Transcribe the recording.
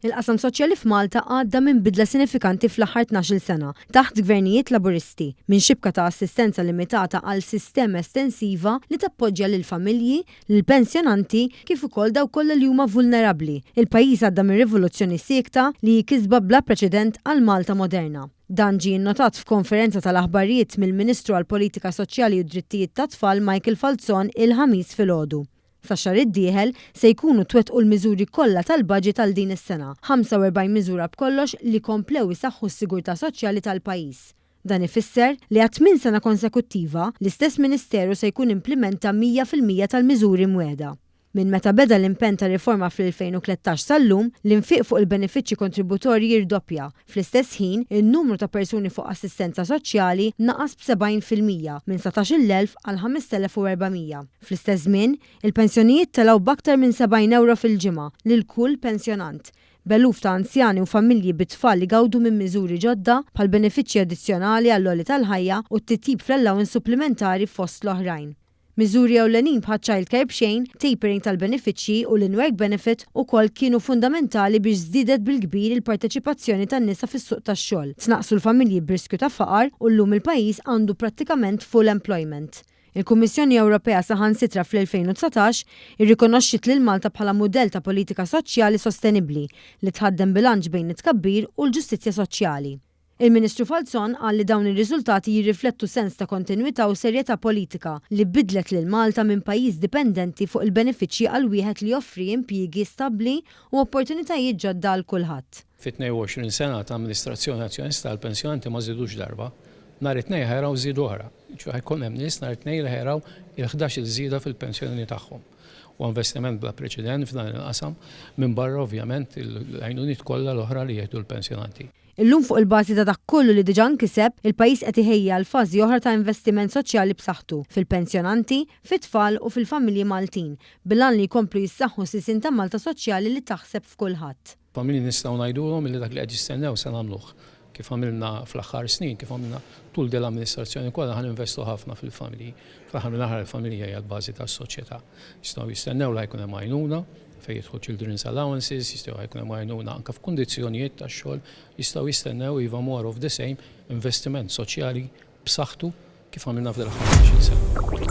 Il-qasam soċjali f'Malta għadda minn bidla sinifikanti fl-aħħar 12 sena taħt gvernijiet laburisti minn xibka ta' assistenza limitata għal sistema estensiva li tappoġġja lil familji, lil pensjonanti kif ukoll daw kollha li huma vulnerabbli. Il-pajjiż għadda minn rivoluzzjoni siekta li kisba bla preċedent għal Malta moderna. Dan ġie nnotat f'konferenza tal-aħbarijiet mill-Ministru għall Politika Soċjali u Drittijiet tat-Tfal Michael Falzon il-ħamis filgħodu. Sa xahar id-dieħel se jkunu twettqu l-miżuri kollha tal-baġit tal din is-sena, 45 miżura b'kollox li komplew isaħħu s-sigurtà soċjali tal-pajjiż. Dan ifisser li għat 8 sena konsekuttiva l-istess Ministeru se jkun implementa 100% tal-miżuri mwiegħda. Minn meta beda l-impenn ta' riforma fl-2013 sal-lum, l-infiq fuq il-benefiċċji kontributorji jirdoppja. Fl-istess ħin, in-numru ta' persuni fuq assistenza soċjali naqas b'70% minn 17,000 għal 5,400. Fl-istess żmien, il-pensjonijiet telgħu b'aktar minn 70 euro fil-ġimgħa lil kull pensjonant. B'eluf ta' anzjani u familji bit-tfal li gawdu minn miżuri ġodda bħal benefiċċji addizzjonali għall-għoli tal-ħajja u t-titjib fl-allowance supplementari fost l-oħrajn. Miżuri ewlenin bħal child care b'xejn, tapering tal-benefiċċji u l-in-work benefit ukoll kienu fundamentali biex żdiedet bil-kbir il-parteċipazzjoni tan-nisa fis-suq tax-xogħol. Tnaqqsu l-familji b'riskju ta' faqar u llum il-pajjiż għandu prattikament full employment. Il-Kummissjoni Ewropea saħansitra fl-2019 irrikonoxxiet lil Malta bħala mudell ta' politika soċjali sostenibbli li tħaddem bilanċ bejn it-tkabbir u l-ġustizzja soċjali. Il-Ministru Falzon qal li dawn ir-riżultati jirriflettu sens ta' kontinwità u serjetà politika li bidlet lil Malta minn pajjiż dipendenti fuq il-benefiċċji għal wieħed li joffri impjiegi stabbli u opportunitajiet ġodda għal kulħadd. Fit-22 sena ta' Amministrazzjoni Nazzjonalista tal-Pensjonanti ma żidux darba. Nhar it-tnejn ħajraw żiedu oħra. Ħajkun hemm nies nhar it-tnejn li ħajraw il-11 żieda fil-pensjoni tagħhom. U investiment bla preċedent f'dan il-qasam minn barra ovvjament il-għajnuniet kollha l-oħra li jieħdu l-pensjonanti. Illum fuq il-bażi ta' dak kollu li diġà nkiseb, il-pajjiż qed iħejja l fażi oħra ta' investiment soċjali b'saħħtu fil-pensjonanti, fit-tfal u fil-familji Maltin, bilan li jkomplu jissaħħu sisin ta' Malta soċjali li taħseb f'kulħadd. Familji nistgħu ngħidulhom li dak li qed jistennew se nagħmluh. Kif għamilna fl-aħħar snin, kif għamilna tul dell-amministrazzjoni kollha ħan investu ħafna fil-familji. Fl-aħħar mill-aħħar il-familja hija l-bażi tas-soċjetà. Jistgħu jistennew li jkun hemm għajnuna fejn jidħlu children's allowances, jistgħu jkun hemm għajnuna anke f'kundizzjonijiet tax-xogħol, jistgħu jistennew iva more of the same investiment soċjali b'saħħtu kif għamilna fl-aħħar 20 sena.